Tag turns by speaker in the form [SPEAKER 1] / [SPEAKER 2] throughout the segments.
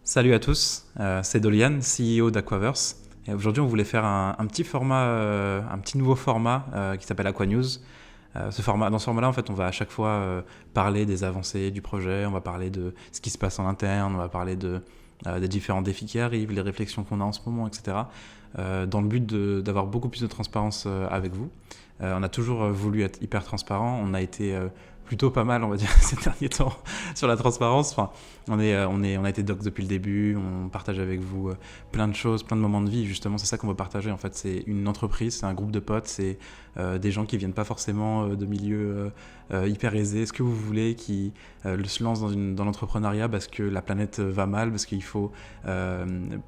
[SPEAKER 1] Salut à tous, c'est Dolian, CEO d'Aquaverse. Et aujourd'hui, on voulait faire un petit format, un petit nouveau format qui s'appelle Aqua News. Dans ce format-là, en fait, on va à chaque fois parler des avancées du projet, on va parler de ce qui se passe en interne, on va parler des différents défis qui arrivent, les réflexions qu'on a en ce moment, etc. Dans le but d'avoir beaucoup plus de transparence avec vous. On a toujours voulu être hyper transparent, on a été plutôt pas mal, on va dire, ces derniers temps sur la transparence. Enfin, on a été docs depuis le début, on partage avec vous plein de choses, plein de moments de vie. Justement, c'est ça qu'on veut partager. En fait, c'est une entreprise, c'est un groupe de potes, c'est des gens qui viennent pas forcément de milieux hyper aisés, ce que vous voulez, qui se lancent dans l'entrepreneuriat parce que la planète va mal, parce qu'il faut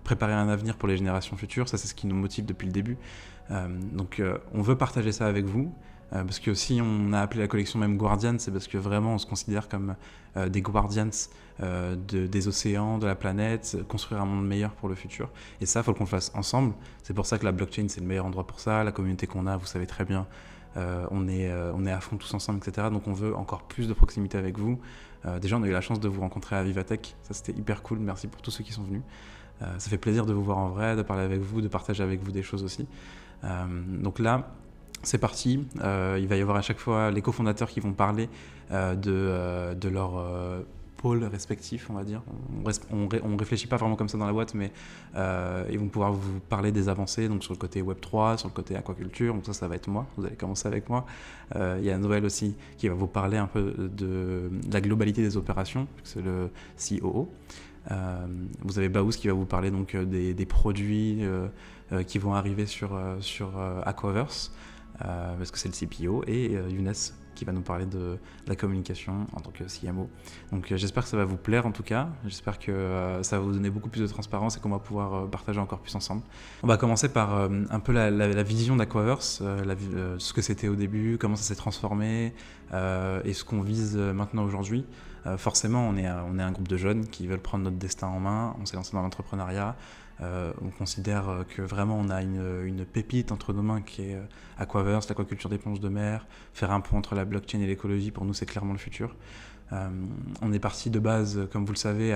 [SPEAKER 1] préparer un avenir pour les générations futures. Ça, c'est ce qui nous motive depuis le début. Donc, on veut partager ça avec vous. Parce que si on a appelé la collection même Guardians, c'est parce que vraiment on se considère comme des Guardians des océans, de la planète, construire un monde meilleur pour le futur. Et ça, il faut qu'on le fasse ensemble. C'est pour ça que la blockchain, c'est le meilleur endroit pour ça. La communauté qu'on a, vous savez très bien, on est à fond tous ensemble, etc. Donc on veut encore plus de proximité avec vous. Déjà, on a eu la chance de vous rencontrer à Vivatech. Ça, c'était hyper cool. Merci pour tous ceux qui sont venus. Ça fait plaisir de vous voir en vrai, de parler avec vous, de partager avec vous des choses aussi. Donc là, c'est parti, il va y avoir à chaque fois les cofondateurs qui vont parler de leur pôle respectif, on va dire. On réfléchit pas vraiment comme ça dans la boîte, mais ils vont pouvoir vous parler des avancées, donc sur le côté Web3, sur le côté aquaculture, donc ça va être moi, vous allez commencer avec moi. Il y a Noël aussi qui va vous parler un peu de la globalité des opérations, c'est le COO. Vous avez Baous qui va vous parler donc des produits qui vont arriver sur Aquaverse. Parce que c'est le CPO, et Younes qui va nous parler de la communication en tant que CMO. Donc j'espère que ça va vous plaire en tout cas, j'espère que ça va vous donner beaucoup plus de transparence et qu'on va pouvoir partager encore plus ensemble. On va commencer par un peu la vision d'Aquaverse, ce que c'était au début, comment ça s'est transformé et ce qu'on vise maintenant aujourd'hui. Forcément, on est un groupe de jeunes qui veulent prendre notre destin en main, on s'est lancé dans l'entrepreneuriat. On considère que vraiment on a une pépite entre nos mains qui est Aquaverse, l'aquaculture d'éponges de mer. Faire un pont entre la blockchain et l'écologie, pour nous c'est clairement le futur. On est parti de base, comme vous le savez,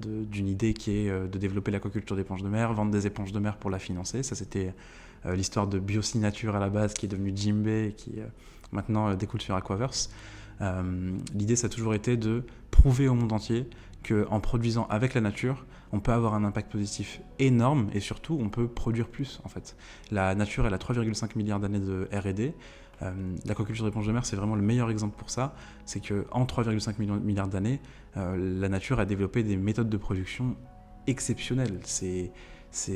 [SPEAKER 1] d'une idée qui est de développer l'aquaculture d'éponges de mer, vendre des éponges de mer pour la financer. Ça c'était l'histoire de Biocinature à la base qui est devenue Jimbe et qui maintenant découle sur Aquaverse. L'idée ça a toujours été de prouver au monde entier qu'en produisant avec la nature, on peut avoir un impact positif énorme et surtout on peut produire plus en fait. La nature elle a 3,5 milliards d'années de R&D. L'aquaculture d'éponges de mer c'est vraiment le meilleur exemple pour ça. C'est qu'en 3,5 milliards d'années, la nature a développé des méthodes de production exceptionnelles. C'est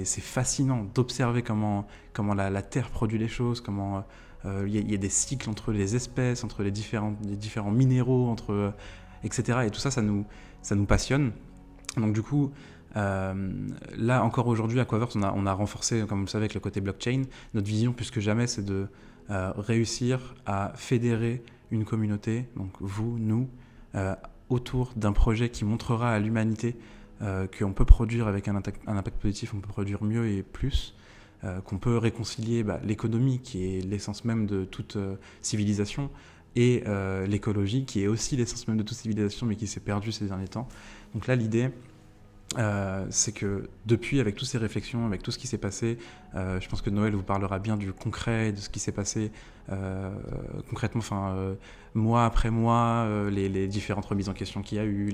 [SPEAKER 1] fascinant d'observer comment la Terre produit les choses, comment il y a des cycles entre les espèces, entre les différents minéraux, etc. Et tout ça, ça nous passionne. Donc du coup, là encore aujourd'hui, Aquaverse, on a renforcé, comme vous le savez, avec le côté blockchain. Notre vision, plus que jamais, c'est de réussir à fédérer une communauté, donc vous, nous, autour d'un projet qui montrera à l'humanité qu'on peut produire avec un impact positif, on peut produire mieux et plus, qu'on peut réconcilier l'économie, qui est l'essence même de toute civilisation, et l'écologie, qui est aussi l'essence même de toute civilisation, mais qui s'est perdue ces derniers temps. Donc là, l'idée, c'est que depuis, avec toutes ces réflexions, avec tout ce qui s'est passé, je pense que Noël vous parlera bien du concret, de ce qui s'est passé concrètement, mois après mois, les différentes remises en question qu'il y a eu,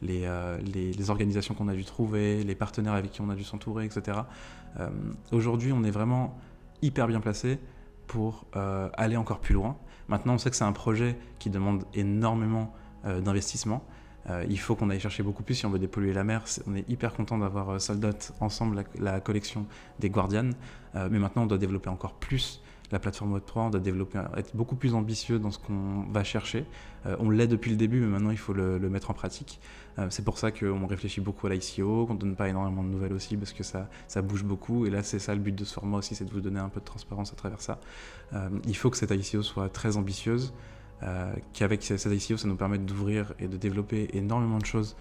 [SPEAKER 1] les organisations qu'on a dû trouver, les partenaires avec qui on a dû s'entourer, etc. Aujourd'hui, on est vraiment hyper bien placé pour aller encore plus loin. Maintenant, on sait que c'est un projet qui demande énormément d'investissement. Il faut qu'on aille chercher beaucoup plus si on veut dépolluer la mer. On est hyper content d'avoir sold out ensemble la collection des Guardians. Mais maintenant, on doit développer encore plus la plateforme Web3. On doit être beaucoup plus ambitieux dans ce qu'on va chercher. On l'est depuis le début, mais maintenant, il faut le mettre en pratique. C'est pour ça qu'on réfléchit beaucoup à l'ICO, qu'on ne donne pas énormément de nouvelles aussi, parce que ça bouge beaucoup. Et là, c'est ça le but de ce format aussi, c'est de vous donner un peu de transparence à travers ça. Il faut que cette ICO soit très ambitieuse. Qu'avec cette ICO, ça nous permet d'ouvrir et de développer énormément de choses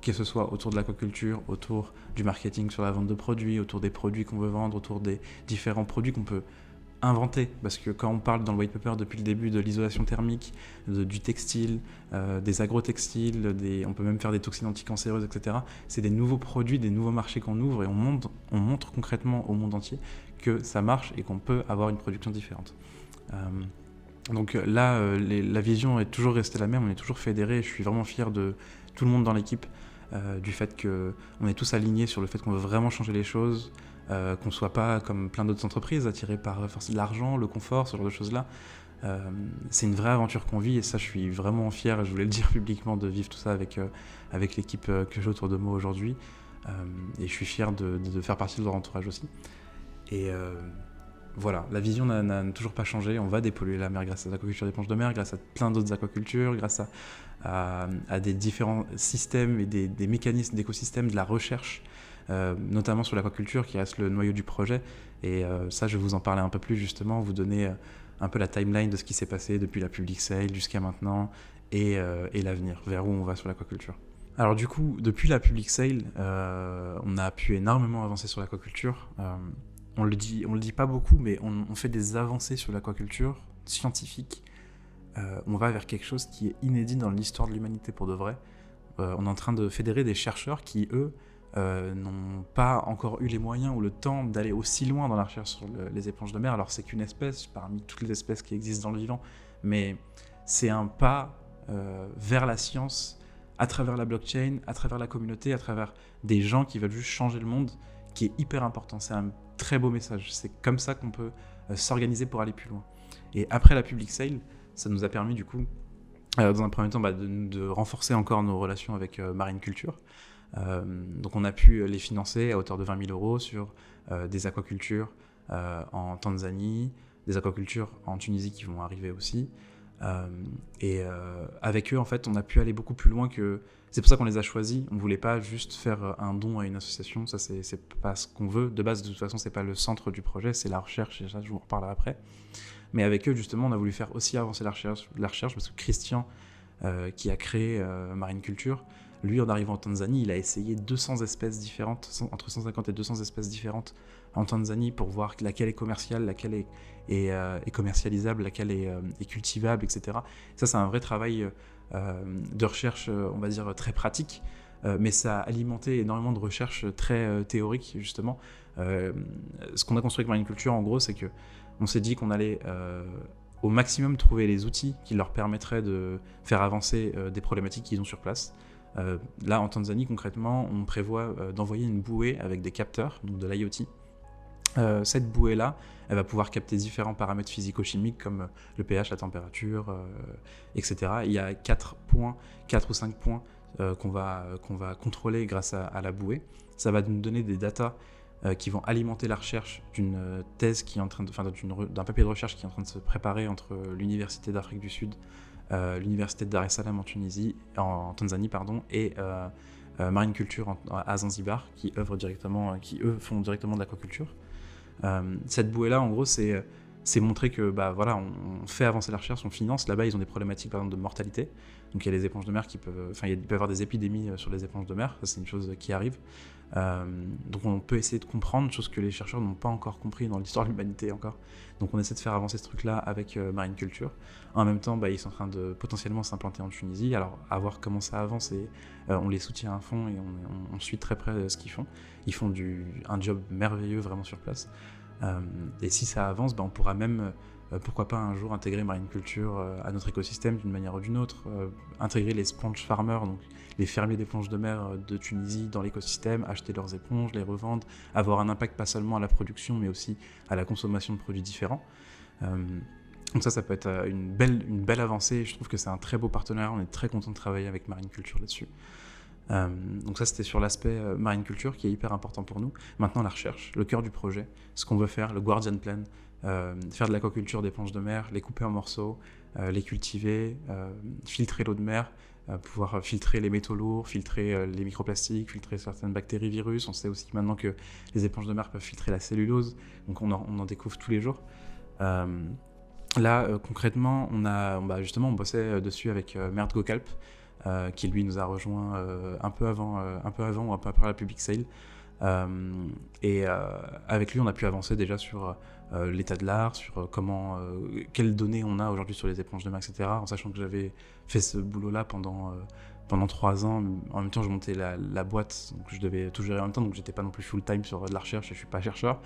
[SPEAKER 1] que ce soit autour de l'aquaculture, autour du marketing sur la vente de produits, autour des produits qu'on veut vendre, autour des différents produits qu'on peut inventer, parce que quand on parle dans le white paper depuis le début de l'isolation thermique, du textile, des agrotextiles, on peut même faire des toxines anticancéreuses, etc. C'est des nouveaux produits, des nouveaux marchés qu'on ouvre et on montre concrètement au monde entier que ça marche et qu'on peut avoir une production différente. Donc là, la vision est toujours restée la même, on est toujours fédérés, je suis vraiment fier de tout le monde dans l'équipe, du fait qu'on est tous alignés sur le fait qu'on veut vraiment changer les choses, qu'on ne soit pas comme plein d'autres entreprises attirés par l'argent, le confort, ce genre de choses-là. C'est une vraie aventure qu'on vit et ça je suis vraiment fier, et je voulais le dire publiquement, de vivre tout ça avec l'équipe que j'ai autour de moi aujourd'hui. Et je suis fier de faire partie de leur entourage aussi. Et voilà, la vision n'a toujours pas changé. On va dépolluer la mer grâce à l'aquaculture d'éponges de mer, grâce à plein d'autres aquacultures, grâce à des différents systèmes et des mécanismes d'écosystème, de la recherche, notamment sur l'aquaculture qui reste le noyau du projet. Et ça, je vais vous en parler un peu plus justement, vous donner un peu la timeline de ce qui s'est passé depuis la public sale jusqu'à maintenant et l'avenir, vers où on va sur l'aquaculture. Alors du coup, depuis la public sale, on a pu énormément avancer sur l'aquaculture. On le dit pas beaucoup, mais on fait des avancées sur l'aquaculture scientifique. On va vers quelque chose qui est inédit dans l'histoire de l'humanité pour de vrai. On est en train de fédérer des chercheurs qui, eux, n'ont pas encore eu les moyens ou le temps d'aller aussi loin dans la recherche sur les éponges de mer. Alors c'est qu'une espèce parmi toutes les espèces qui existent dans le vivant, mais c'est un pas vers la science à travers la blockchain, à travers la communauté, à travers des gens qui veulent juste changer le monde, qui est hyper important. C'est un très beau message. C'est comme ça qu'on peut s'organiser pour aller plus loin. Et après la public sale, ça nous a permis du coup, dans un premier temps, de renforcer encore nos relations avec Marine Culture. Donc on a pu les financer à hauteur de 20 000 euros sur des aquacultures en Tanzanie, des aquacultures en Tunisie qui vont arriver aussi. Et avec eux, en fait, on a pu aller beaucoup plus loin que... C'est pour ça qu'on les a choisis. On ne voulait pas juste faire un don à une association. Ça, c'est pas ce qu'on veut. De base, de toute façon, c'est pas le centre du projet, c'est la recherche. Et ça, je vous en reparlerai après. Mais avec eux, justement, on a voulu faire aussi avancer la recherche parce que Christian, qui a créé Marine Culture, lui, en arrivant en Tanzanie, il a essayé 200 espèces différentes, entre 150 et 200 espèces différentes en Tanzanie pour voir laquelle est commerciale, laquelle est commercialisable, laquelle est cultivable, etc. Ça, c'est un vrai travail de recherche, on va dire, très pratique, mais ça a alimenté énormément de recherches très théoriques, justement. Ce qu'on a construit avec Marine Culture, en gros, c'est qu'on s'est dit qu'on allait au maximum trouver les outils qui leur permettraient de faire avancer des problématiques qu'ils ont sur place. Là, en Tanzanie, concrètement, on prévoit d'envoyer une bouée avec des capteurs, donc de l'IoT. Cette bouée-là, elle va pouvoir capter différents paramètres physico-chimiques comme le pH, la température, etc. Il y a 4 ou 5 points qu'on va contrôler grâce à la bouée. Ça va nous donner des datas qui vont alimenter la recherche d'une thèse qui est en train d'un papier de recherche qui est en train de se préparer entre l'Université d'Afrique du Sud, l'Université de Dar es Salaam en Tanzanie, et Marine Culture à Zanzibar, qui eux font directement de l'aquaculture. Cette bouée-là, en gros, c'est montrer que on fait avancer la recherche, on finance. Là-bas, ils ont des problématiques, par exemple, de mortalité. Donc il y a les éponges de mer il peut y avoir des épidémies sur les éponges de mer. Ça, c'est une chose qui arrive. Donc on peut essayer de comprendre, chose que les chercheurs n'ont pas encore compris dans l'histoire de l'humanité encore. Donc on essaie de faire avancer ce truc-là avec Marine Culture. En même temps, ils sont en train de potentiellement s'implanter en Tunisie. Alors à voir comment ça avance, et on les soutient à fond et on suit très près ce qu'ils font. Ils font un job merveilleux vraiment sur place. Et si ça avance, on pourra même, pourquoi pas un jour intégrer Marine Culture à notre écosystème d'une manière ou d'une autre, intégrer les sponge farmers, donc les fermiers d'éponges de mer de Tunisie dans l'écosystème, acheter leurs éponges, les revendre, avoir un impact pas seulement à la production mais aussi à la consommation de produits différents. Donc ça peut être une belle avancée. Je trouve que c'est un très beau partenariat. On est très content de travailler avec Marine Culture là-dessus. Donc ça, c'était sur l'aspect Marine Culture qui est hyper important pour nous. Maintenant, la recherche, le cœur du projet, ce qu'on veut faire, le Guardian Plan, faire de l'aquaculture d'éponges de mer, les couper en morceaux, les cultiver, filtrer l'eau de mer, pouvoir filtrer les métaux lourds, filtrer les microplastiques, filtrer certaines bactéries, virus. On sait aussi maintenant que les éponges de mer peuvent filtrer la cellulose, donc on en découvre tous les jours. Là, concrètement, on bossait dessus avec Mert Gocalp, qui lui nous a rejoint un peu avant ou un peu après la public sale. Avec lui, on a pu avancer déjà sur l'état de l'art, sur quelles données on a aujourd'hui sur les éponges de mer, etc. En sachant que j'avais fait ce boulot-là pendant 3 ans. En même temps, je montais la boîte, donc je devais tout gérer en même temps, donc j'étais pas non plus full-time sur de la recherche, et je suis pas chercheur.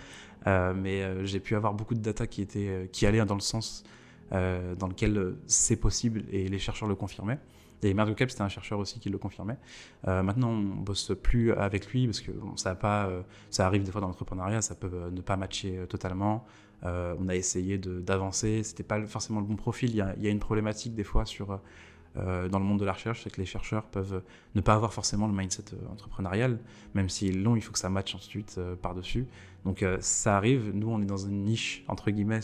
[SPEAKER 1] Mais j'ai pu avoir beaucoup de data qui allaient dans le sens dans lequel c'est possible, et les chercheurs le confirmaient. Et Merdo Cap, c'était un chercheur aussi qui le confirmait. Maintenant, on bosse plus avec lui parce que ça arrive des fois dans l'entrepreneuriat, ça peut ne pas matcher totalement. On a essayé d'avancer, c'était pas forcément le bon profil. Il y a une problématique des fois dans le monde de la recherche, c'est que les chercheurs peuvent ne pas avoir forcément le mindset entrepreneurial, même s'ils l'ont, il faut que ça matche ensuite par-dessus. Donc ça arrive, nous on est dans une niche, entre guillemets,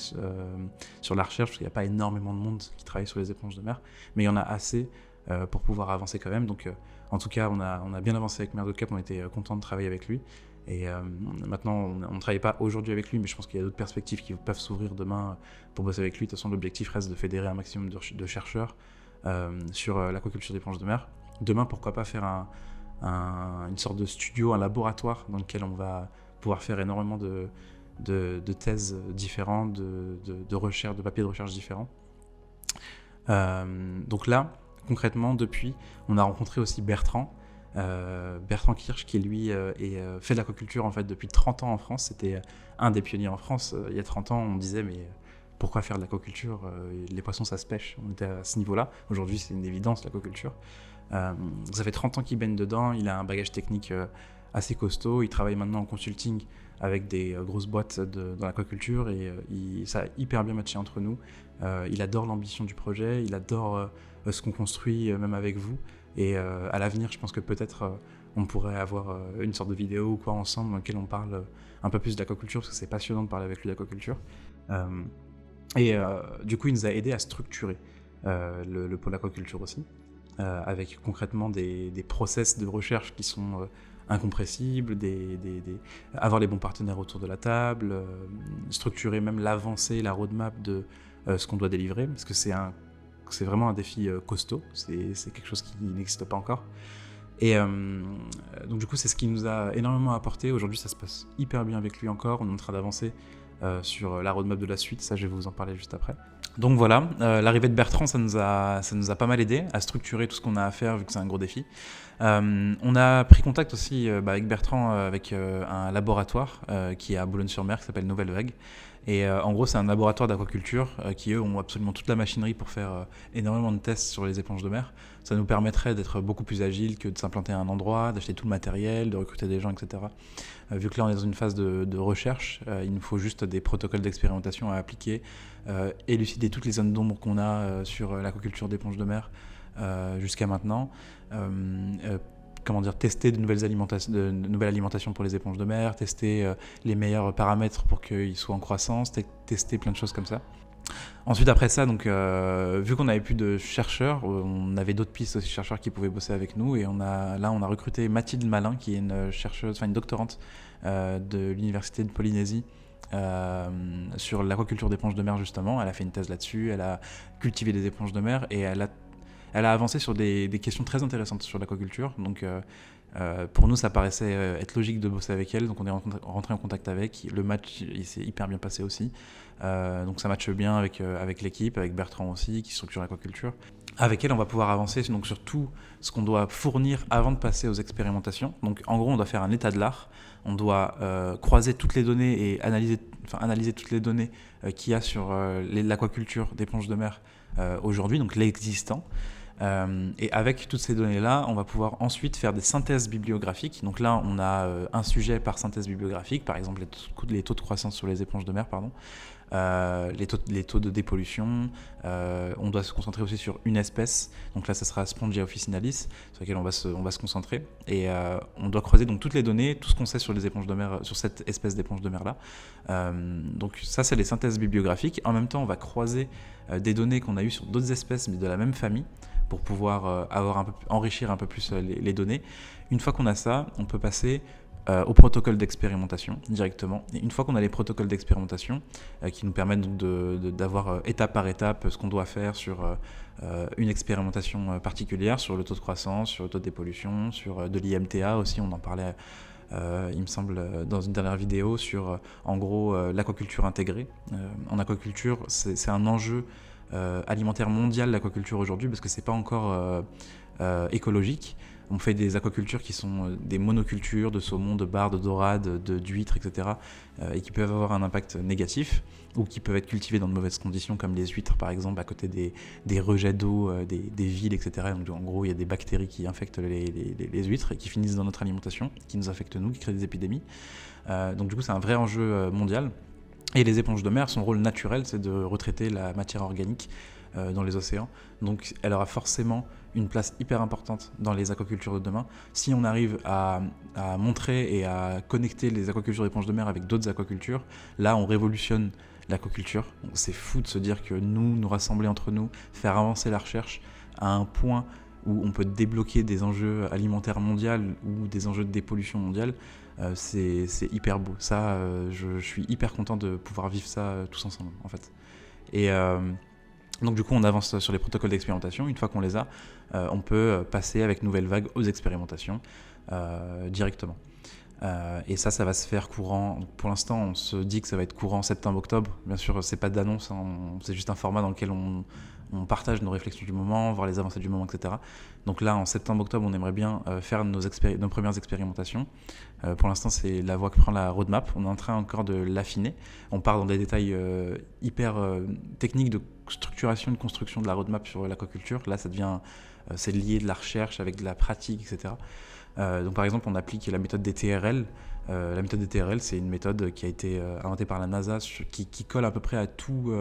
[SPEAKER 1] sur la recherche, parce qu'il n'y a pas énormément de monde qui travaille sur les éponges de mer, mais il y en a assez pour pouvoir avancer quand même. Donc en tout cas, on a bien avancé avec Merdo Cap, on était content de travailler avec lui. Et maintenant, on ne travaille pas aujourd'hui avec lui, mais je pense qu'il y a d'autres perspectives qui peuvent s'ouvrir demain pour bosser avec lui. De toute façon, l'objectif reste de fédérer un maximum de chercheurs sur l'aquaculture d'éponges de mer. Demain, pourquoi pas faire une sorte de studio, un laboratoire dans lequel on va pouvoir faire énormément de thèses différentes, de recherche, de papiers de recherche différents. Donc là, concrètement, depuis, on a rencontré aussi Bertrand Kirsch, qui lui fait de l'aquaculture en fait depuis 30 ans en France. C'était un des pionniers en France. Il y a 30 ans, on disait mais pourquoi faire de l'aquaculture, les poissons ça se pêche. On était à ce niveau-là. Aujourd'hui, c'est une évidence l'aquaculture. Ça fait 30 ans qu'il baigne dedans. Il a un bagage technique assez costaud. Il travaille maintenant en consulting avec des grosses boîtes dans l'aquaculture et ça a hyper bien matché entre nous. Il adore l'ambition du projet, il adore ce qu'on construit même avec vous. Et à l'avenir, je pense que peut-être on pourrait avoir une sorte de vidéo ou quoi ensemble dans laquelle on parle un peu plus d'aquaculture, parce que c'est passionnant de parler avec lui d'aquaculture. Du coup, il nous a aidé à structurer le pôle aquaculture aussi, avec concrètement des process de recherche qui sont incompressibles, avoir les bons partenaires autour de la table, structurer même l'avancée, la roadmap de ce qu'on doit délivrer, parce que c'est vraiment un défi costaud, c'est quelque chose qui n'existe pas encore. Et donc du coup, c'est ce qui nous a énormément apporté. Aujourd'hui, ça se passe hyper bien avec lui encore, on est en train d'avancer sur la roadmap de la suite, ça je vais vous en parler juste après. Donc voilà, l'arrivée de Bertrand, ça nous a pas mal aidé à structurer tout ce qu'on a à faire, vu que c'est un gros défi. On a pris contact aussi avec Bertrand, avec un laboratoire qui est à Boulogne-sur-Mer, qui s'appelle Nouvelle Vague. Et en gros, c'est un laboratoire d'aquaculture qui, eux, ont absolument toute la machinerie pour faire énormément de tests sur les éponges de mer. Ça nous permettrait d'être beaucoup plus agile que de s'implanter à un endroit, d'acheter tout le matériel, de recruter des gens, etc. Vu que là, on est dans une phase de recherche, il nous faut juste des protocoles d'expérimentation à appliquer, élucider toutes les zones d'ombre qu'on a sur l'aquaculture d'éponges de mer jusqu'à maintenant. Tester de nouvelles alimentations pour les éponges de mer, tester les meilleurs paramètres pour qu'ils soient en croissance, tester plein de choses comme ça. Ensuite, après ça, donc, vu qu'on n'avait plus de chercheurs, on avait d'autres pistes aussi chercheurs qui pouvaient bosser avec nous, et on a recruté Mathilde Malin, qui est une doctorante de l'université de Polynésie, sur l'aquaculture d'éponges de mer justement. Elle a fait une thèse là-dessus, elle a cultivé des éponges de mer, et elle a avancé sur des questions très intéressantes sur l'aquaculture. Donc pour nous, ça paraissait être logique de bosser avec elle, donc on est rentré en contact avec. Le match, il s'est hyper bien passé aussi. Donc ça matche bien avec l'équipe, avec Bertrand aussi, qui structure l'aquaculture. Avec elle, on va pouvoir avancer donc, sur tout ce qu'on doit fournir avant de passer aux expérimentations. Donc en gros, on doit faire un état de l'art. On doit croiser toutes les données et analyser toutes les données qu'il y a sur l'aquaculture d'éponges de mer aujourd'hui, donc l'existant. Et avec toutes ces données-là, on va pouvoir ensuite faire des synthèses bibliographiques. Donc là, on a un sujet par synthèse bibliographique, par exemple les taux de croissance sur les éponges de mer, les taux de dépollution. On doit se concentrer aussi sur une espèce. Donc là, ça sera Spongia officinalis, sur laquelle on va se concentrer. Et on doit croiser donc toutes les données, tout ce qu'on sait sur les éponges de mer, sur cette espèce d'éponge de mer-là. Donc ça, c'est les synthèses bibliographiques. En même temps, on va croiser des données qu'on a eues sur d'autres espèces, mais de la même famille, pour pouvoir enrichir un peu plus les données. Une fois qu'on a ça, on peut passer au protocole d'expérimentation directement. Et une fois qu'on a les protocoles d'expérimentation qui nous permettent donc d'avoir étape par étape ce qu'on doit faire sur une expérimentation particulière, sur le taux de croissance, sur le taux de dépollution, sur de l'IMTA aussi, on en parlait il me semble dans une dernière vidéo sur en gros l'aquaculture intégrée. En aquaculture, c'est un enjeu alimentaire mondial, l'aquaculture aujourd'hui, parce que c'est pas encore écologique. On fait des aquacultures qui sont des monocultures de saumon, de bar, de dorade, d'huîtres, etc. Et qui peuvent avoir un impact négatif, ou qui peuvent être cultivées dans de mauvaises conditions, comme les huîtres par exemple, à côté des rejets d'eau, des villes, etc. Donc en gros, il y a des bactéries qui infectent les huîtres et qui finissent dans notre alimentation, qui nous affectent nous, qui créent des épidémies. Donc du coup, c'est un vrai enjeu mondial. Et les éponges de mer, son rôle naturel, c'est de retraiter la matière organique dans les océans. Donc elle aura forcément une place hyper importante dans les aquacultures de demain. Si on arrive à montrer et à connecter les aquacultures d'éponges de mer avec d'autres aquacultures, là on révolutionne l'aquaculture. Donc c'est fou de se dire que nous rassembler entre nous, faire avancer la recherche à un point où on peut débloquer des enjeux alimentaires mondiaux ou des enjeux de dépollution mondiale, c'est hyper beau. Ça, je suis hyper content de pouvoir vivre ça tous ensemble, en fait. Et donc du coup, on avance sur les protocoles d'expérimentation. Une fois qu'on les a, on peut passer avec Nouvelle Vague aux expérimentations directement. Et ça va se faire courant. Pour l'instant, on se dit que ça va être courant septembre-octobre. Bien sûr, c'est pas d'annonce, hein, c'est juste un format dans lequel on partage nos réflexions du moment, voir les avancées du moment, etc. Donc là, en septembre-octobre, on aimerait bien faire nos premières expérimentations. Pour l'instant, c'est la voie que prend la roadmap. On est en train encore de l'affiner. On part dans des détails hyper techniques de structuration, de construction de la roadmap sur l'aquaculture. Là, ça devient, c'est lié de la recherche avec de la pratique, etc. Donc par exemple, on applique la méthode des TRL. La méthode des TRL, c'est une méthode qui a été inventée par la NASA, qui colle à peu près à tout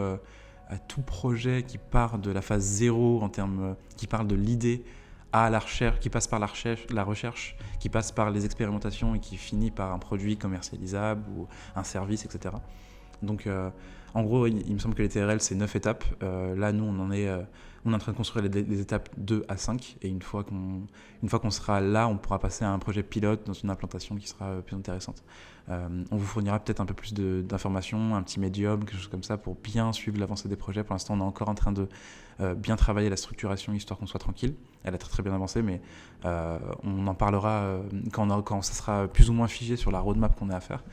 [SPEAKER 1] projet qui part de la phase 0 en termes, qui parle de l'idée à la recherche, qui passe par la recherche, qui passe par les expérimentations et qui finit par un produit commercialisable ou un service, etc. Donc en gros, il me semble que les TRL, c'est 9 étapes. Là, nous, on est en train de construire les étapes 2 à 5. Et une fois qu'on sera là, on pourra passer à un projet pilote dans une implantation qui sera plus intéressante. On vous fournira peut-être un peu plus d'informations, un petit médium, quelque chose comme ça, pour bien suivre l'avancée des projets. Pour l'instant, on est encore en train de bien travailler la structuration, histoire qu'on soit tranquille. Elle a très très bien avancé, mais on en parlera quand ça sera plus ou moins figé sur la roadmap qu'on a à faire.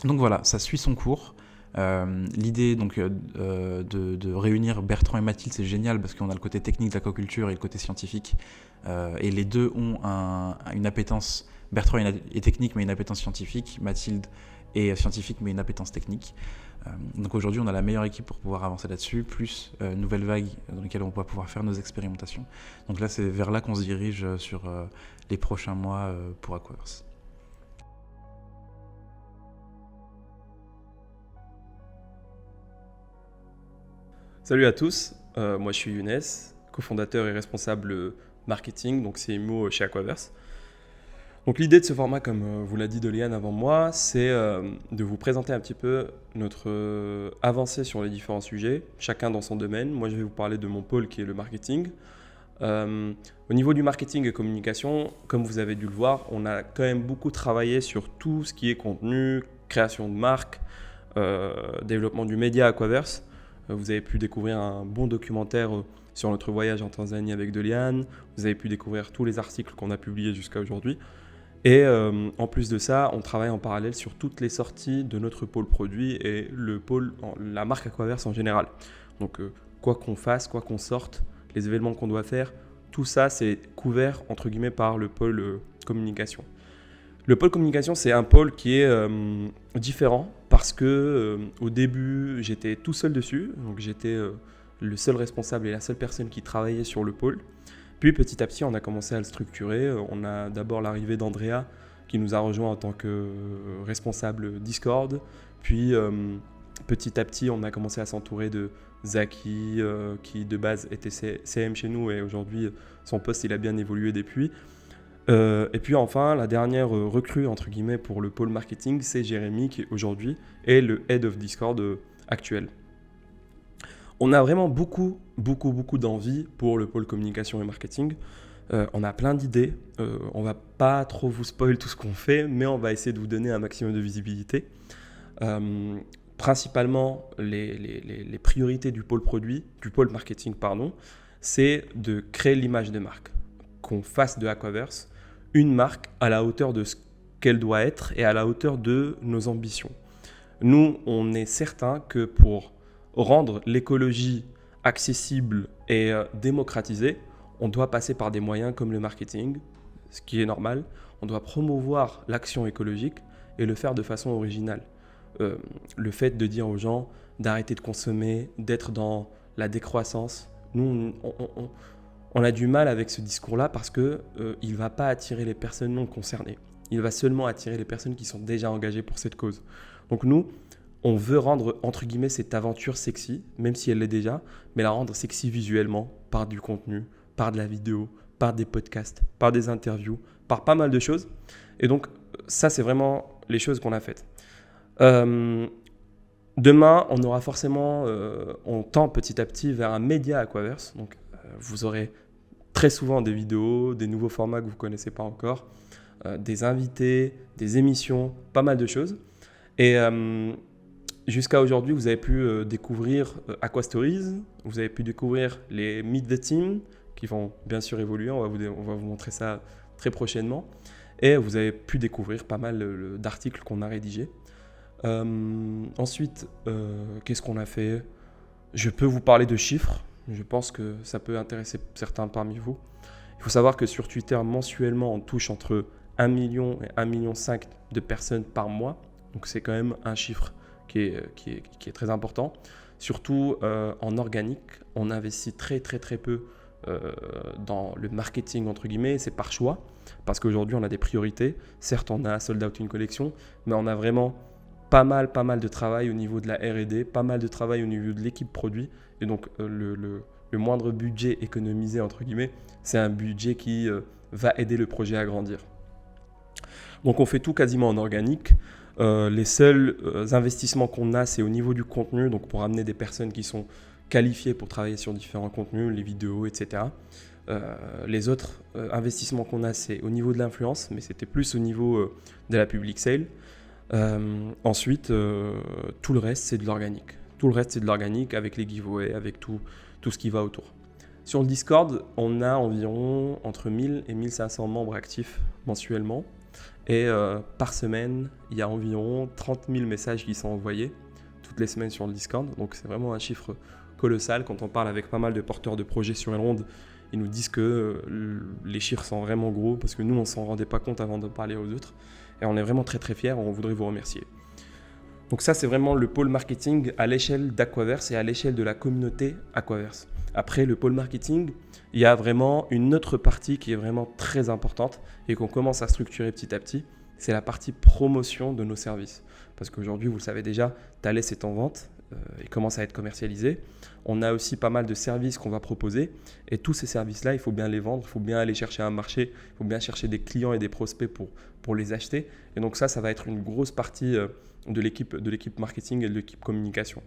[SPEAKER 1] Donc voilà, ça suit son cours. L'idée donc de réunir Bertrand et Mathilde, c'est génial parce qu'on a le côté technique de l'aquaculture et le côté scientifique. Et les deux ont une appétence. Bertrand est technique mais une appétence scientifique. Mathilde est scientifique mais une appétence technique. Donc aujourd'hui, on a la meilleure équipe pour pouvoir avancer là-dessus, plus Nouvelle Vague dans laquelle on va pouvoir faire nos expérimentations. Donc là, c'est vers là qu'on se dirige sur les prochains mois pour Aquaverse.
[SPEAKER 2] Salut à tous, moi je suis Younes, cofondateur et responsable marketing, donc CMO chez Aquaverse. Donc l'idée de ce format, comme vous l'a dit Dolian avant moi, c'est de vous présenter un petit peu notre avancée sur les différents sujets, chacun dans son domaine. Moi je vais vous parler de mon pôle qui est le marketing. Au niveau du marketing et communication, comme vous avez dû le voir, on a quand même beaucoup travaillé sur tout ce qui est contenu, création de marque, développement du média Aquaverse. Vous avez pu découvrir un bon documentaire sur notre voyage en Tanzanie avec Dolian. Vous avez pu découvrir tous les articles qu'on a publiés jusqu'à aujourd'hui. Et en plus de ça, on travaille en parallèle sur toutes les sorties de notre pôle produit et la marque Aquaverse en général. Donc quoi qu'on fasse, quoi qu'on sorte, les événements qu'on doit faire, tout ça c'est couvert entre guillemets par le pôle communication. Le pôle communication, c'est un pôle qui est différent parce que au début, j'étais tout seul dessus. Donc j'étais le seul responsable et la seule personne qui travaillait sur le pôle. Puis petit à petit, on a commencé à le structurer. On a d'abord l'arrivée d'Andrea qui nous a rejoint en tant que responsable Discord. Puis petit à petit, on a commencé à s'entourer de Zaki qui de base était CM chez nous et aujourd'hui, son poste il a bien évolué depuis. Et puis enfin, la dernière recrue entre guillemets pour le pôle marketing, c'est Jérémy qui aujourd'hui est le Head of Discord actuel. On a vraiment beaucoup d'envie pour le pôle communication et marketing On a plein d'idées. On va pas trop vous spoil tout ce qu'on fait, mais on va essayer de vous donner un maximum de visibilité. Principalement, les priorités du pôle marketing, c'est de créer l'image de marque. Qu'on fasse de Aquaverse une marque à la hauteur de ce qu'elle doit être et à la hauteur de nos ambitions. Nous, on est certain que pour rendre l'écologie accessible et démocratisée, on doit passer par des moyens comme le marketing, ce qui est normal. On doit promouvoir l'action écologique et le faire de façon originale. Le fait de dire aux gens d'arrêter de consommer, d'être dans la décroissance, nous, on a du mal avec ce discours-là parce qu'il ne va pas attirer les personnes non concernées. Il va seulement attirer les personnes qui sont déjà engagées pour cette cause. Donc nous, on veut rendre, entre guillemets, cette aventure sexy, même si elle l'est déjà, mais la rendre sexy visuellement, par du contenu, par de la vidéo, par des podcasts, par des interviews, par pas mal de choses. Et donc, ça, c'est vraiment les choses qu'on a faites. Demain, on aura forcément, on tend petit à petit vers un média Aquaverse. Donc, vous aurez très souvent des vidéos, des nouveaux formats que vous ne connaissez pas encore, des invités, des émissions, pas mal de choses. Et jusqu'à aujourd'hui, vous avez pu découvrir Aquastories, vous avez pu découvrir les Meet the Team, qui vont bien sûr évoluer, on va vous montrer ça très prochainement. Et vous avez pu découvrir pas mal d'articles qu'on a rédigés. Ensuite, qu'est-ce qu'on a fait ? Je peux vous parler de chiffres, je pense que ça peut intéresser certains parmi vous. Il faut savoir que sur Twitter, mensuellement, on touche entre 1 million et 1,5 million de personnes par mois. Donc c'est quand même un chiffre qui est très important. Surtout en organique, on investit très peu dans le marketing entre guillemets, c'est par choix. Parce qu'aujourd'hui on a des priorités. Certes on a sold out une collection, mais on a vraiment pas mal de travail au niveau de la R&D, pas mal de travail au niveau de l'équipe produit. Et donc le moindre budget économisé entre guillemets, c'est un budget qui va aider le projet à grandir. Donc on fait tout quasiment en organique. Les seuls investissements qu'on a, c'est au niveau du contenu, donc pour amener des personnes qui sont qualifiées pour travailler sur différents contenus, les vidéos, etc. Les autres investissements qu'on a, c'est au niveau de l'influence, mais c'était plus au niveau de la public sale. Ensuite, tout le reste, c'est de l'organique. Tout le reste, c'est de l'organique avec les giveaways, avec tout ce qui va autour. Sur le Discord, on a environ entre 1000 et 1500 membres actifs mensuellement. Et par semaine, il y a environ 30 000 messages qui sont envoyés toutes les semaines sur le Discord. Donc c'est vraiment un chiffre colossal. Quand on parle avec pas mal de porteurs de projets sur Elrond, ils nous disent que les chiffres sont vraiment gros parce que nous, on ne s'en rendait pas compte avant de parler aux autres. Et on est vraiment très fiers, on voudrait vous remercier. Donc ça, c'est vraiment le pôle marketing à l'échelle d'Aquaverse et à l'échelle de la communauté Aquaverse. Après le pôle marketing, il y a vraiment une autre partie qui est vraiment très importante et qu'on commence à structurer petit à petit. C'est la partie promotion de nos services. Parce qu'aujourd'hui, vous le savez déjà, Thales est en vente et commence à être commercialisé. On a aussi pas mal de services qu'on va proposer. Et tous ces services-là, il faut bien les vendre, il faut bien aller chercher un marché, il faut bien chercher des clients et des prospects pour les acheter. Et donc ça va être une grosse partie de l'équipe marketing et de l'équipe communication.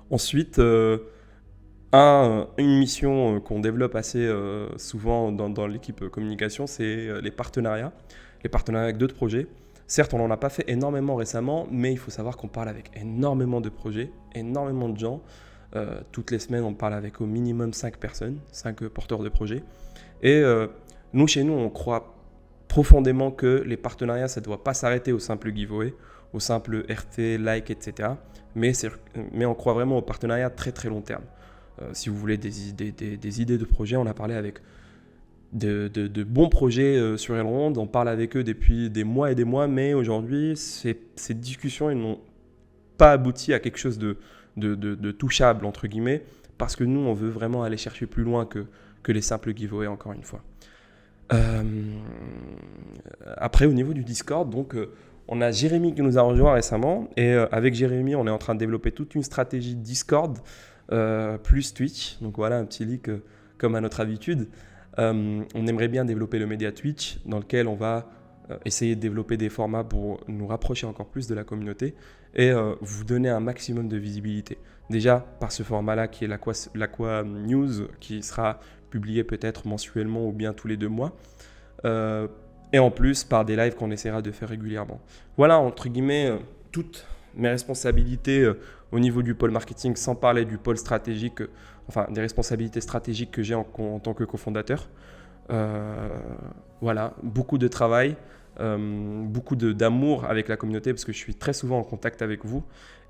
[SPEAKER 2] Ensuite, une mission qu'on développe assez souvent dans l'équipe communication, c'est les partenariats. Les partenariats avec d'autres projets. Certes, on n'en a pas fait énormément récemment, mais il faut savoir qu'on parle avec énormément de projets, énormément de gens. Toutes les semaines, on parle avec au minimum 5 personnes, 5 porteurs de projets. Et nous, chez nous, on croit profondément que les partenariats, ça ne doit pas s'arrêter au simple giveaway, au simple RT, like, etc. Mais on croit vraiment au partenariat très long terme. Si vous voulez des idées de projets, on a parlé avec de bons projets sur Elrond, on parle avec eux depuis des mois et des mois, mais aujourd'hui, ces discussions ils n'ont pas abouti à quelque chose de touchable, entre guillemets, parce que nous, on veut vraiment aller chercher plus loin que les simples giveaways, encore une fois. Après, au niveau du Discord, donc, on a Jérémy qui nous a rejoint récemment, et avec Jérémy, on est en train de développer toute une stratégie Discord plus Twitch. Donc voilà, un petit leak comme à notre habitude. On aimerait bien développer le média Twitch dans lequel on va essayer de développer des formats pour nous rapprocher encore plus de la communauté et vous donner un maximum de visibilité. Déjà par ce format-là qui est l'Aqua News, qui sera publier peut-être mensuellement ou bien tous les 2 mois. Et en plus, par des lives qu'on essaiera de faire régulièrement. Voilà, entre guillemets, toutes mes responsabilités au niveau du pôle marketing, sans parler du pôle stratégique, enfin des responsabilités stratégiques que j'ai en tant que cofondateur. Voilà, beaucoup de travail, beaucoup d'amour avec la communauté parce que je suis très souvent en contact avec vous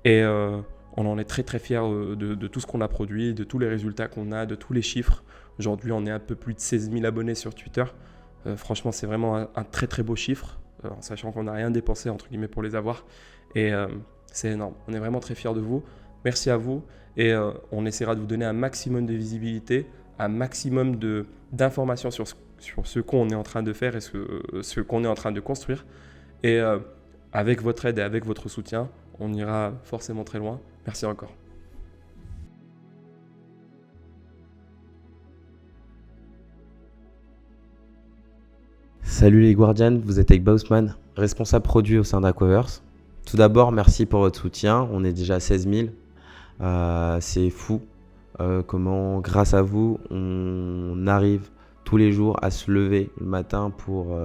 [SPEAKER 2] et on en est très très fiers de tout ce qu'on a produit, de tous les résultats qu'on a, de tous les chiffres. Aujourd'hui, on est un peu plus de 16 000 abonnés sur Twitter. Franchement, c'est vraiment un très très beau chiffre, en sachant qu'on n'a rien dépensé entre guillemets pour les avoir. Et c'est énorme. On est vraiment très fiers de vous. Merci à vous. Et on essaiera de vous donner un maximum de visibilité, un maximum d'informations sur ce qu'on est en train de faire et ce qu'on est en train de construire. Et avec votre aide et avec votre soutien, on ira forcément très loin. Merci encore.
[SPEAKER 3] Salut les Guardians, vous êtes avec Bausman, responsable produit au sein d'Aquaverse. Tout d'abord, merci pour votre soutien. On est déjà à 16 000. C'est fou comment, grâce à vous, on arrive tous les jours à se lever le matin pour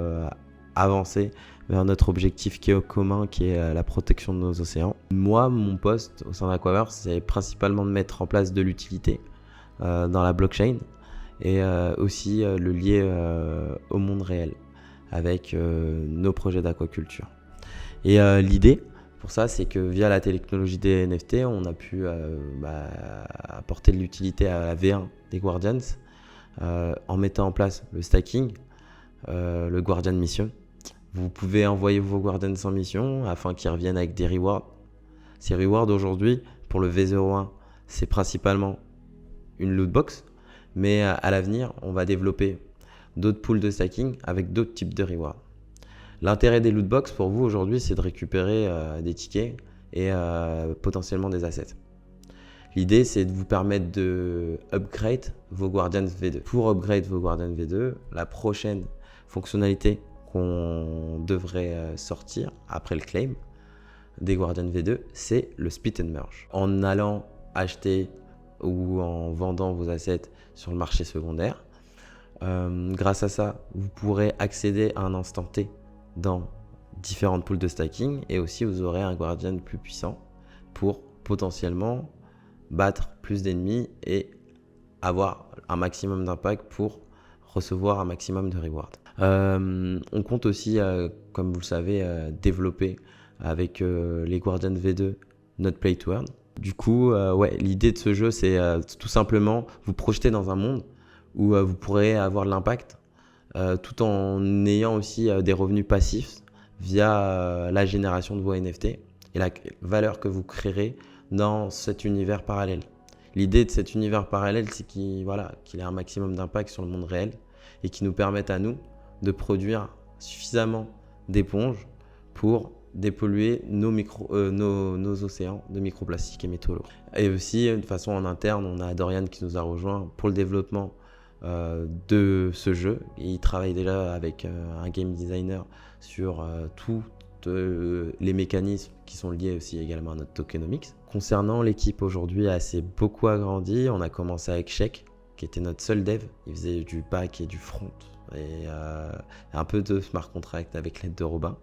[SPEAKER 3] avancer vers notre objectif qui est commun, qui est la protection de nos océans. Moi, mon poste au sein d'Aquaverse, c'est principalement de mettre en place de l'utilité dans la blockchain et aussi le lier au monde réel avec nos projets d'aquaculture. Et l'idée pour ça, c'est que via la technologie des NFT, on a pu apporter de l'utilité à la V1 des Guardians en mettant en place le stacking, le Guardian Mission. Vous pouvez envoyer vos Guardians en mission afin qu'ils reviennent avec des rewards. Ces rewards aujourd'hui, pour le V01, c'est principalement une loot box, mais à l'avenir, on va développer d'autres pools de stacking avec d'autres types de rewards. L'intérêt des loot box pour vous aujourd'hui, c'est de récupérer des tickets et potentiellement des assets. L'idée, c'est de vous permettre de upgrade vos Guardians V2. Pour upgrade vos Guardians V2, la prochaine fonctionnalité qu'on devrait sortir après le claim des Guardians V2, c'est le split and merge. En allant acheter ou en vendant vos assets sur le marché secondaire, grâce à ça, vous pourrez accéder à un instant T dans différentes pools de stacking et aussi vous aurez un Guardian plus puissant pour potentiellement battre plus d'ennemis et avoir un maximum d'impact pour recevoir un maximum de rewards. On compte aussi, comme vous le savez, développer avec les Guardians V2 notre Play to Earn. Du coup, l'idée de ce jeu, c'est tout simplement vous projeter dans un monde où vous pourrez avoir de l'impact tout en ayant aussi des revenus passifs via la génération de vos NFT et la valeur que vous créerez dans cet univers parallèle. L'idée de cet univers parallèle, c'est qu'il ait un maximum d'impact sur le monde réel et qui nous permette à nous de produire suffisamment d'éponges pour dépolluer nos océans de microplastiques et métaux lourds. Et aussi, de façon en interne, on a Dorian qui nous a rejoint pour le développement de ce jeu. Il travaille déjà avec un game designer sur tous les mécanismes qui sont liés aussi également à notre tokenomics. Concernant l'équipe aujourd'hui, elle s'est beaucoup agrandie. On a commencé avec Sheik, qui était notre seul dev. Il faisait du back et du front et un peu de smart contract avec l'aide de Robin.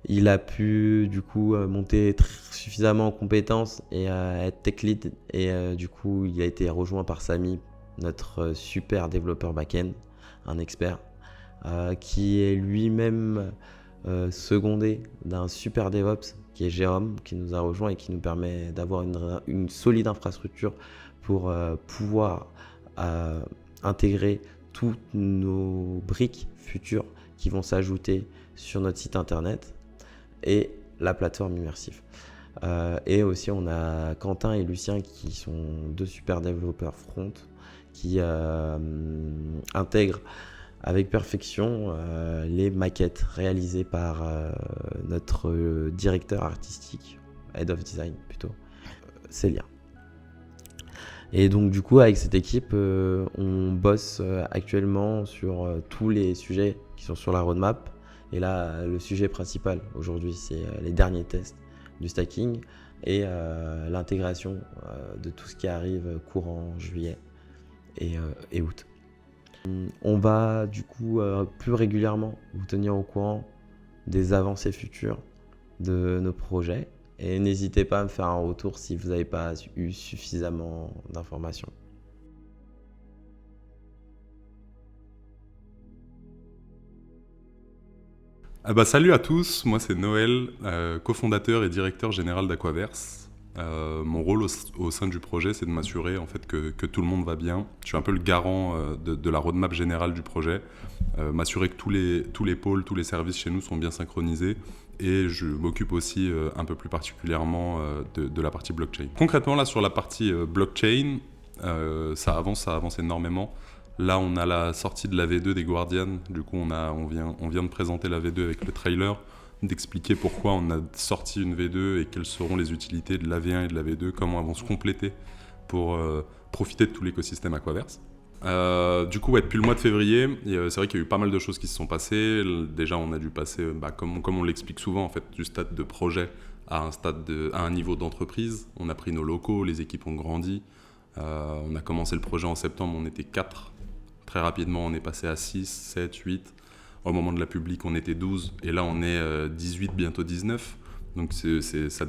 [SPEAKER 3] Il a pu du coup monter suffisamment en compétences et être tech lead et du coup il a été rejoint par Samy, notre super développeur back-end, un expert qui est lui-même secondé d'un super DevOps qui est Jérôme, qui nous a rejoint et qui nous permet d'avoir une solide infrastructure pour pouvoir intégrer toutes nos briques futures qui vont s'ajouter sur notre site internet et la plateforme immersive. Et aussi on a Quentin et Lucien qui sont deux super développeurs front qui intègrent avec perfection les maquettes réalisées par notre directeur artistique, Head of Design plutôt, Célia. Et donc du coup avec cette équipe on bosse actuellement sur tous les sujets qui sont sur la roadmap. Et là, le sujet principal aujourd'hui, c'est les derniers tests du stacking et l'intégration de tout ce qui arrive courant juillet et août. On va du coup plus régulièrement vous tenir au courant des avancées futures de nos projets et n'hésitez pas à me faire un retour si vous n'avez pas eu suffisamment d'informations.
[SPEAKER 4] Salut à tous, moi c'est Noël, cofondateur et directeur général d'Aquaverse. Mon rôle au sein du projet, c'est de m'assurer en fait que tout le monde va bien. Je suis un peu le garant de la roadmap générale du projet, m'assurer que tous les pôles, tous les services chez nous sont bien synchronisés. Et je m'occupe aussi un peu plus particulièrement de la partie blockchain. Concrètement, là sur la partie blockchain, ça avance énormément. Là, on a la sortie de la V2 des Guardians. Du coup, on vient de présenter la V2 avec le trailer, d'expliquer pourquoi on a sorti une V2 et quelles seront les utilités de la V1 et de la V2, comment elles vont se compléter pour profiter de tout l'écosystème Aquaverse. Du coup, depuis le mois de février, c'est vrai qu'il y a eu pas mal de choses qui se sont passées. Déjà, on a dû passer, comme on l'explique souvent, en fait, du stade de projet à un niveau d'entreprise. On a pris nos locaux, les équipes ont grandi. On a commencé le projet en septembre, on était 4. Très rapidement, on est passé à 6, 7, 8. Au moment de la public, on était 12. Et là, on est 18, bientôt 19. Donc, ça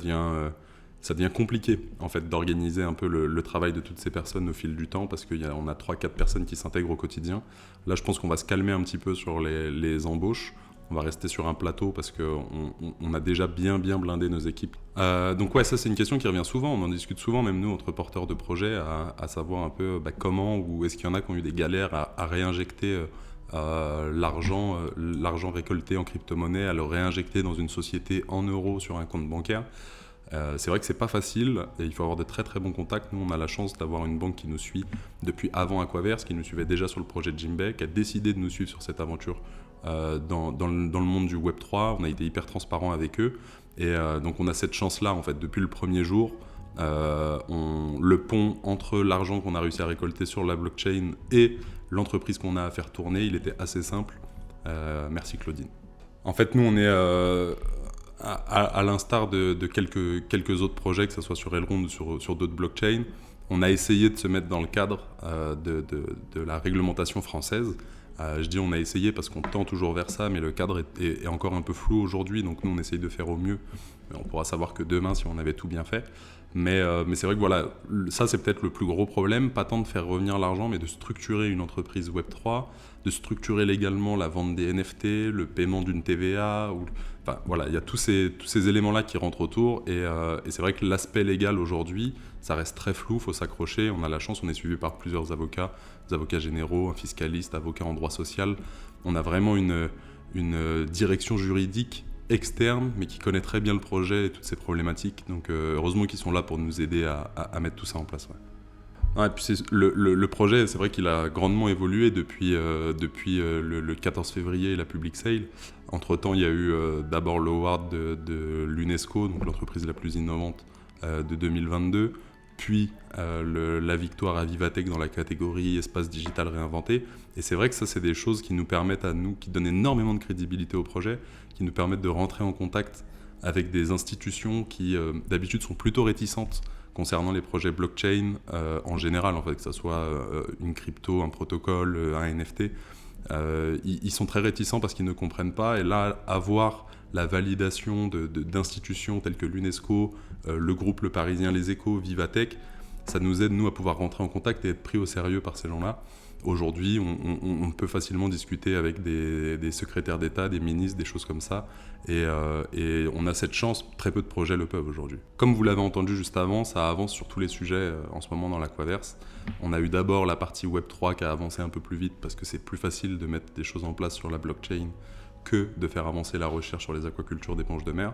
[SPEAKER 4] devient compliqué, en fait, d'organiser un peu le travail de toutes ces personnes au fil du temps, parce qu'on a 3-4 personnes qui s'intègrent au quotidien. Là, je pense qu'on va se calmer un petit peu sur les embauches. On va rester sur un plateau parce qu'on a déjà bien blindé nos équipes. Donc ouais, ça c'est une question qui revient souvent, on en discute souvent, même nous, entre porteurs de projets, à savoir un peu comment, ou est-ce qu'il y en a qui ont eu des galères à réinjecter l'argent récolté en crypto-monnaie, à le réinjecter dans une société en euros sur un compte bancaire. C'est vrai que c'est pas facile et il faut avoir de très très bons contacts. Nous, on a la chance d'avoir une banque qui nous suit depuis avant Aquaverse, qui nous suivait déjà sur le projet de Jimbay, qui a décidé de nous suivre sur cette aventure dans le monde du Web3. On a été hyper transparent avec eux et donc on a cette chance-là en fait depuis le premier jour. Le pont entre l'argent qu'on a réussi à récolter sur la blockchain et l'entreprise qu'on a à faire tourner, il était assez simple. Merci Claudine. En fait, nous, on est à l'instar de quelques autres projets, que ce soit sur Elrond ou sur d'autres blockchains. On a essayé de se mettre dans le cadre de la réglementation française. Je dis on a essayé parce qu'on tend toujours vers ça, mais le cadre est encore un peu flou aujourd'hui, donc nous on essaye de faire au mieux. Mais on pourra savoir que demain si on avait tout bien fait. Mais c'est vrai que voilà, ça c'est peut-être le plus gros problème, pas tant de faire revenir l'argent, mais de structurer une entreprise Web3, de structurer légalement la vente des NFT, le paiement d'une TVA, enfin voilà, il y a tous ces éléments-là qui rentrent autour, et c'est vrai que l'aspect légal aujourd'hui, ça reste très flou, il faut s'accrocher. On a la chance, on est suivi par plusieurs avocats, des avocats généraux, un fiscaliste, avocat en droit social. On a vraiment une direction juridique externe, mais qui connaît très bien le projet et toutes ses problématiques. Donc heureusement qu'ils sont là pour nous aider à mettre tout ça en place. Ouais. Et puis le projet, c'est vrai qu'il a grandement évolué depuis le 14 février et la public sale. Entre-temps, il y a eu d'abord l'award de l'UNESCO, donc l'entreprise la plus innovante de 2022, puis la victoire à Vivatech dans la catégorie espace digital réinventé. Et c'est vrai que ça, c'est des choses qui nous permettent à nous, qui donnent énormément de crédibilité au projet, qui nous permettent de rentrer en contact avec des institutions qui d'habitude sont plutôt réticentes concernant les projets blockchain en général, en fait, que ce soit une crypto, un protocole, un NFT. Ils sont très réticents parce qu'ils ne comprennent pas. Et là, avoir la validation d'institutions telles que l'UNESCO, le groupe Le Parisien, Les Échos, Vivatech, ça nous aide, nous, à pouvoir rentrer en contact et être pris au sérieux par ces gens-là. Aujourd'hui, on peut facilement discuter avec des secrétaires d'État, des ministres, des choses comme ça. Et on a cette chance, très peu de projets le peuvent aujourd'hui. Comme vous l'avez entendu juste avant, ça avance sur tous les sujets en ce moment dans l'Aquaverse. On a eu d'abord la partie Web3 qui a avancé un peu plus vite parce que c'est plus facile de mettre des choses en place sur la blockchain que de faire avancer la recherche sur les aquacultures d'éponges de mer.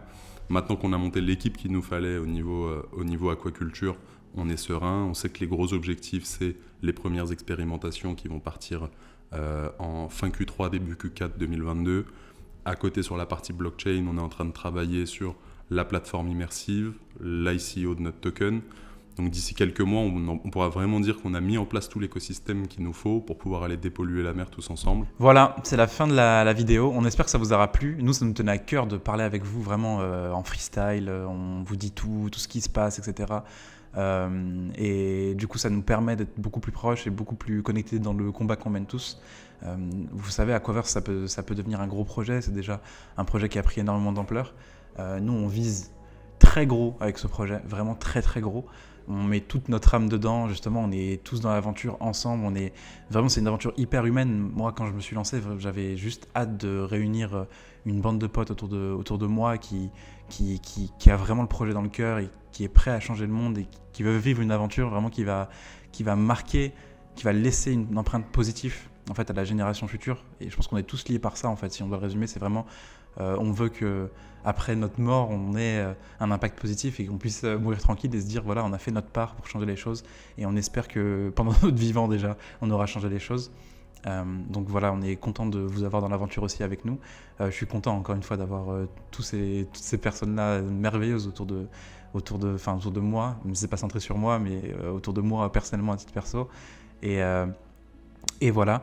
[SPEAKER 4] Maintenant qu'on a monté l'équipe qu'il nous fallait au niveau aquaculture, on est serein. On sait que les gros objectifs, c'est les premières expérimentations qui vont partir en fin Q3, début Q4 2022. À côté, sur la partie blockchain, on est en train de travailler sur la plateforme immersive, l'ICO de notre token. Donc d'ici quelques mois, on pourra vraiment dire qu'on a mis en place tout l'écosystème qu'il nous faut pour pouvoir aller dépolluer la mer tous ensemble.
[SPEAKER 1] Voilà, c'est la fin de la vidéo. On espère que ça vous aura plu. Nous, ça nous tenait à cœur de parler avec vous vraiment en freestyle. On vous dit tout ce qui se passe, etc. Et du coup, ça nous permet d'être beaucoup plus proches et beaucoup plus connectés dans le combat qu'on mène tous. Vous savez, Aquaverse, ça peut devenir un gros projet. C'est déjà un projet qui a pris énormément d'ampleur. Nous, on vise très gros avec ce projet, vraiment très très gros. On met toute notre âme dedans, justement, on est tous dans l'aventure ensemble. Vraiment, c'est une aventure hyper humaine. Moi, quand je me suis lancé, j'avais juste hâte de réunir une bande de potes autour de moi qui a vraiment le projet dans le cœur et qui est prêt à changer le monde et qui veut vivre une aventure vraiment qui va marquer, qui va laisser une empreinte positive en fait à la génération future. Et je pense qu'on est tous liés par ça en fait. Si on doit le résumer, c'est vraiment on veut que après notre mort, on ait un impact positif et qu'on puisse mourir tranquille et se dire voilà, on a fait notre part pour changer les choses. Et on espère que pendant notre vivant déjà, on aura changé les choses. Donc voilà, on est content de vous avoir dans l'aventure aussi avec nous. Je suis content encore une fois d'avoir toutes ces personnes-là merveilleuses autour de moi. C'est pas centré sur moi, mais autour de moi personnellement à titre perso. Et voilà.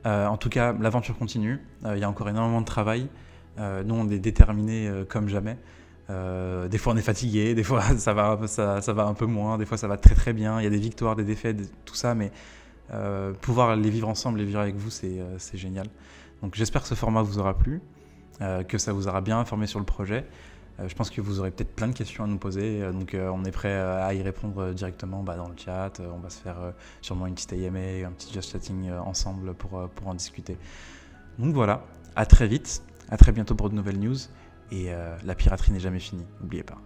[SPEAKER 1] En tout cas, l'aventure continue. Il y a encore énormément de travail. Nous, on est déterminés comme jamais. Des fois, on est fatigué. Des fois, ça va un peu moins. Des fois, ça va très très bien. Il y a des victoires, des défaites, tout ça, mais pouvoir les vivre ensemble, les vivre avec vous, c'est génial. Donc j'espère que ce format vous aura plu, que ça vous aura bien informé sur le projet. Je pense que vous aurez peut-être plein de questions à nous poser, donc on est prêt à y répondre directement dans le chat. On va se faire sûrement une petite AMA, un petit just chatting ensemble pour en discuter. Donc voilà, à très vite, à très bientôt pour de nouvelles news, et la piraterie n'est jamais finie, n'oubliez pas.